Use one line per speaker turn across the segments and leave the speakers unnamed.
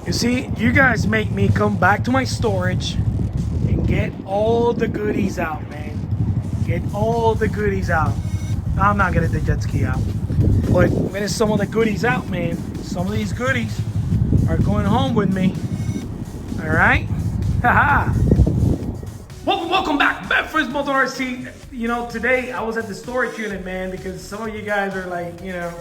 You see, you guys make me come back to my storage and get all the goodies out, man. Get all the goodies out. I'm not gonna get the jet ski out, but when some of the goodies out, man, some of these goodies are going home with me. All right, haha. Welcome back, Bedford's Motor RC. You know, today I was at the storage unit, man, because some of you guys are like, you know,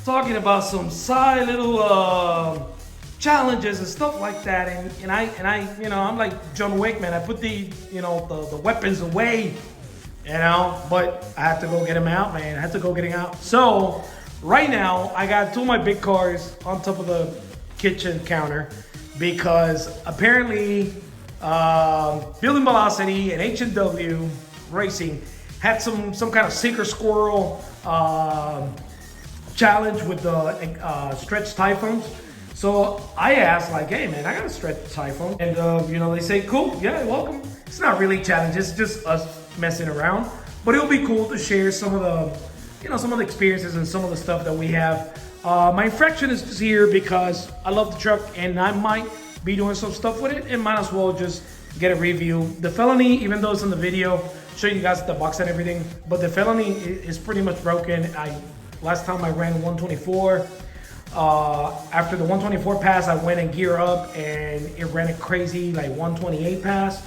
talking about some side little challenges and stuff like that, and I, you know, I'm like John Wick, man. I put the weapons away, you know, but I have to go get them out, man. I have to go get them out. So right now I got two of my big cars on top of the kitchen counter because apparently Building Velocity and H&W Racing had some kind of sink or squirrel challenge with the stretched Typhons. So I asked, like, hey man, I got a stretched Typhon, and you know, they say, cool, yeah, welcome. It's not really a challenge, it's just us messing around, but it'll be cool to share some of the, you know, some of the experiences and some of the stuff that we have. My infraction is just here because I love the truck and I might be doing some stuff with it, and might as well just get a review. The felony, even though it's in the video, show you guys the box and everything, but the felony is pretty much broken. Last time I ran 124. After the 124 pass, I went and gear up and it ran it crazy, like 128 pass,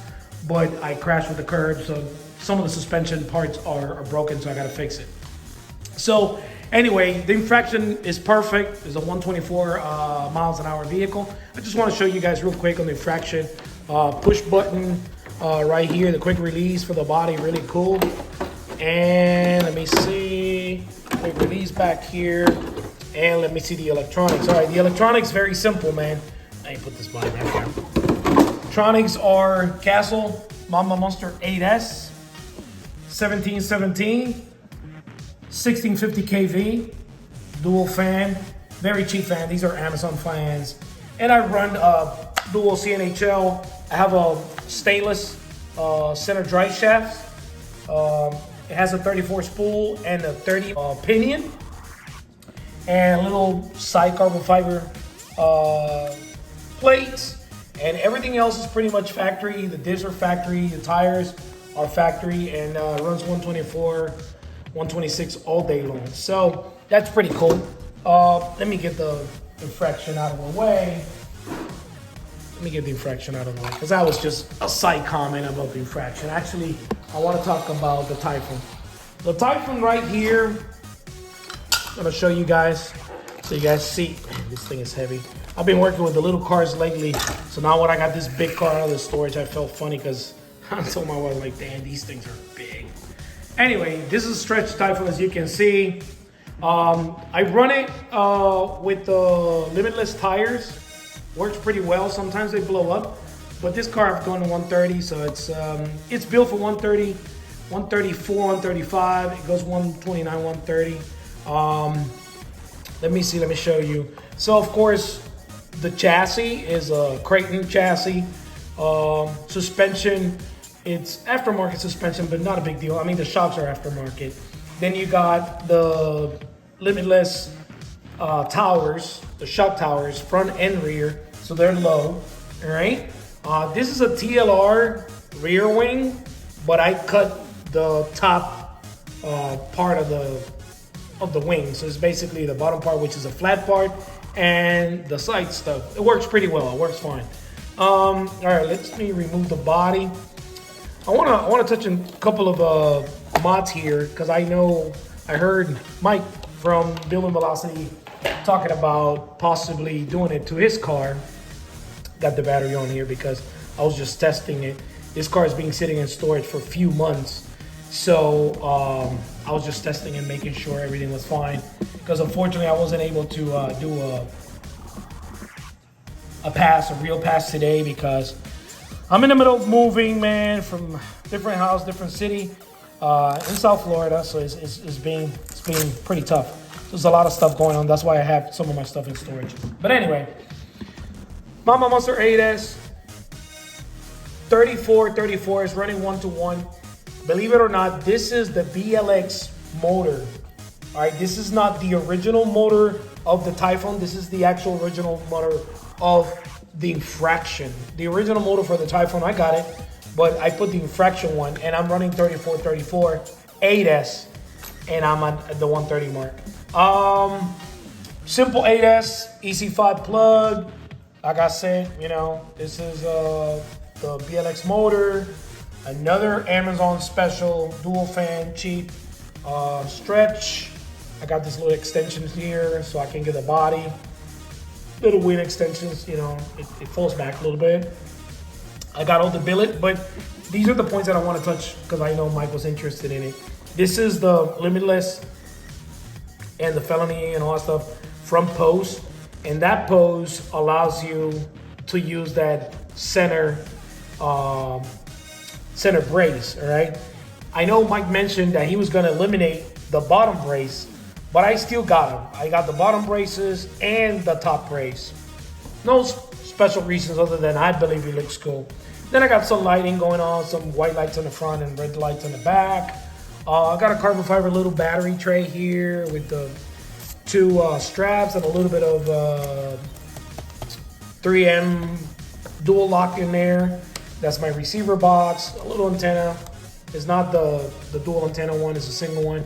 but I crashed with the curb, so some of the suspension parts are broken, so I gotta fix it. So anyway, the infraction is perfect. It's a 124 miles an hour vehicle. I just want to show you guys real quick on the infraction. Push button right here, the quick release for the body, really cool. And let me see, quick release back here. And let me see the electronics. All right, the electronics, very simple, man. I put this body back here. Electronics are Castle Mama Monster 8S, 1717, 1650 kV, dual fan, very cheap fan. These are Amazon fans. And I run dual CNHL. I have a stainless center drive shaft. It has a 34 spool and a 30 pinion. And a little side carbon fiber plates, and everything else is pretty much factory. The discs are factory, the tires are factory, and runs 124, 126 all day long. So that's pretty cool. Let me get the infraction out of the way. Because that was just a side comment about the infraction. Actually, I want to talk about the Typhon. The Typhon right here, I'm gonna show you guys so you guys see. Man, this thing is heavy. I've been working with the little cars lately, so now when I got this big car out of the storage, I felt funny because I told my wife, like, damn, these things are big. Anyway, this is a stretched Typhon, as you can see. I run it with the limitless tires. Works pretty well. Sometimes they blow up, but this car I've gone to 130, so it's built for 130, 134, 135. It goes 129, 130. Let me show you. So of course the chassis is a Creighton chassis. Suspension, it's aftermarket suspension, but not a big deal. I mean, the shocks are aftermarket. Then you got the limitless towers, the shock towers, front and rear, so they're low. All right. This is a TLR rear wing, but I cut the top part of the wing, so it's basically the bottom part, which is a flat part, and the side stuff. It works pretty well. It works fine. All right, let me remove the body. I wanna touch on a couple of mods here, because I heard Mike from Building Velocity talking about possibly doing it to his car. Got the battery on here because I was just testing it. This car has been sitting in storage for a few months. So I was just testing and making sure everything was fine, because unfortunately I wasn't able to do a real pass today, because I'm in the middle of moving, man, from different house, different city in South Florida. So it's been pretty tough. There's a lot of stuff going on. That's why I have some of my stuff in storage. But anyway, Mama Monster 8S 34 is running 1-to-1. Believe it or not, this is the BLX motor. All right, this is not the original motor of the Typhon. This is the actual original motor of the Infraction. The original motor for the Typhon, I got it, but I put the Infraction one, and I'm running 3434 8S, and I'm at the 130 mark. Simple 8S, EC5 plug. Like I said, you know, this is the BLX motor. Another Amazon special dual fan cheap stretch. I got this little extensions here so I can get the body. Little wheel extensions, you know, it falls back a little bit. I got all the billet, but these are the points that I want to touch because I know Mike was interested in it. This is the Limitless and the Felony and all that stuff from Pose. And that Pose allows you to use that center brace, all right? I know Mike mentioned that he was gonna eliminate the bottom brace, but I still got them. I got the bottom braces and the top brace. No special reasons other than I believe it looks cool. Then I got some lighting going on, some white lights on the front and red lights on the back. I got a carbon fiber little battery tray here with the two straps and a little bit of 3M dual lock in there. That's my receiver box, a little antenna. It's not the dual antenna one, it's a single one.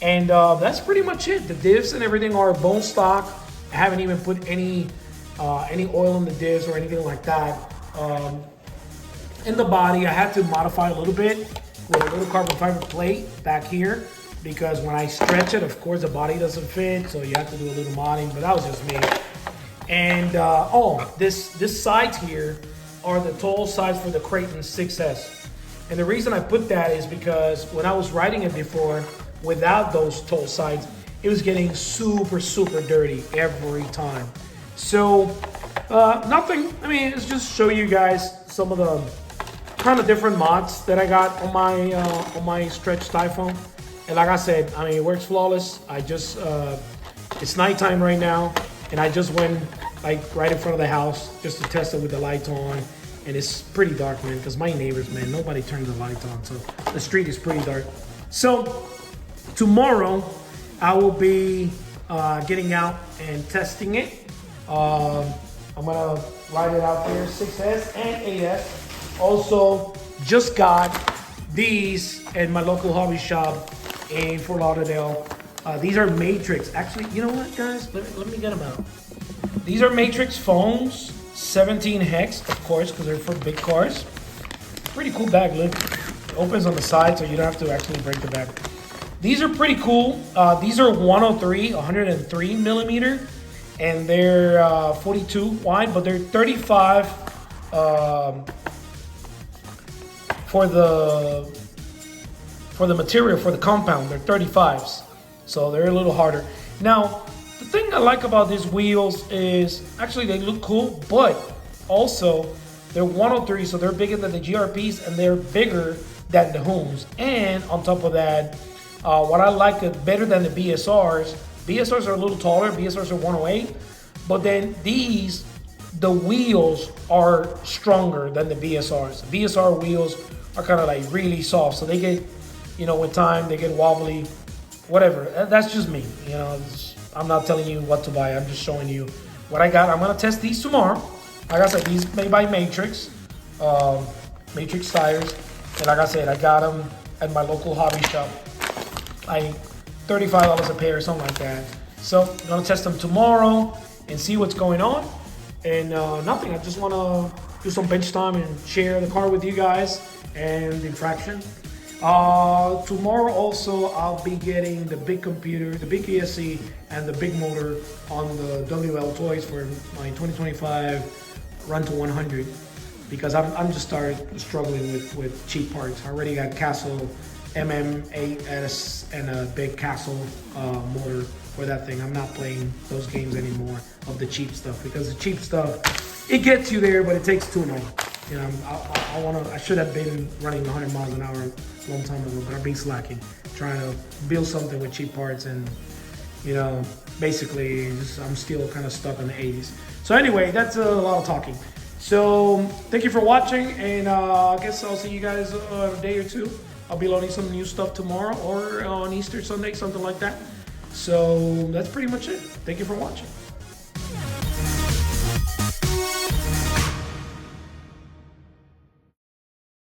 And that's pretty much it. The divs and everything are bone stock. I haven't even put any oil in the divs or anything like that. In the body, I had to modify a little bit with a little carbon fiber plate back here because when I stretch it, of course, the body doesn't fit, so you have to do a little modding, but that was just me. And this sides here are the tall sides for the Creighton 6S. And the reason I put that is because when I was riding it before, without those tall sides, it was getting super, super dirty every time. So nothing, I mean, it's just show you guys some of the kind of different mods that I got on my Stretched Typhon. And like I said, I mean, it works flawless. I just, it's nighttime right now, and I just went like right in front of the house just to test it with the lights on. And it's pretty dark, man, because my neighbors, man, nobody turns the lights on, so the street is pretty dark. So tomorrow, I will be getting out and testing it. I'm gonna ride it out there, 6S and 8S. Also, just got these at my local hobby shop in Fort Lauderdale. These are Matrix. Actually, you know what, guys? Let me get them out. These are Matrix phones, 17 hex, of course, because they're for big cars. Pretty cool bag, look. It opens on the side, so you don't have to actually break the bag. These are pretty cool. These are 103 millimeter, and they're 42 wide, but they're 35 for the material, for the compound. They're 35s, so they're a little harder. Now, the thing I like about these wheels is actually they look cool, but also they're 103, so they're bigger than the GRPs and they're bigger than the Hooms. And on top of that, what I like better than the BSRs are a little taller. BSRs are 108, but then these, the wheels are stronger than the BSRs. BSR wheels are kind of like really soft, so they get, you know, with time they get wobbly, whatever. That's just me, you know. I'm not telling you what to buy. I'm just showing you what I got. I'm gonna test these tomorrow. Like I said, these made by Matrix, Matrix tires. And like I said, I got them at my local hobby shop. Like $35 a pair or something like that. So I'm gonna test them tomorrow and see what's going on. And nothing, I just wanna do some bench time and share the car with you guys and the Infraction. Tomorrow also I'll be getting the big computer, the big ESC and the big motor on the WL Toys for my 2025 run to 100, because I'm just started struggling with cheap parts. I already got Castle MM8S and a big Castle motor for that thing. I'm not playing those games anymore of the cheap stuff, because the cheap stuff, it gets you there, but it takes too long. You know, I should have been running 100 miles an hour a long time ago, but I've been slacking, trying to build something with cheap parts, and you know, basically I'm still kind of stuck in the 80s. So anyway, that's a lot of talking. So thank you for watching, and I guess I'll see you guys in a day or two. I'll be loading some new stuff tomorrow or on Easter Sunday, something like that. So that's pretty much it. Thank you for watching.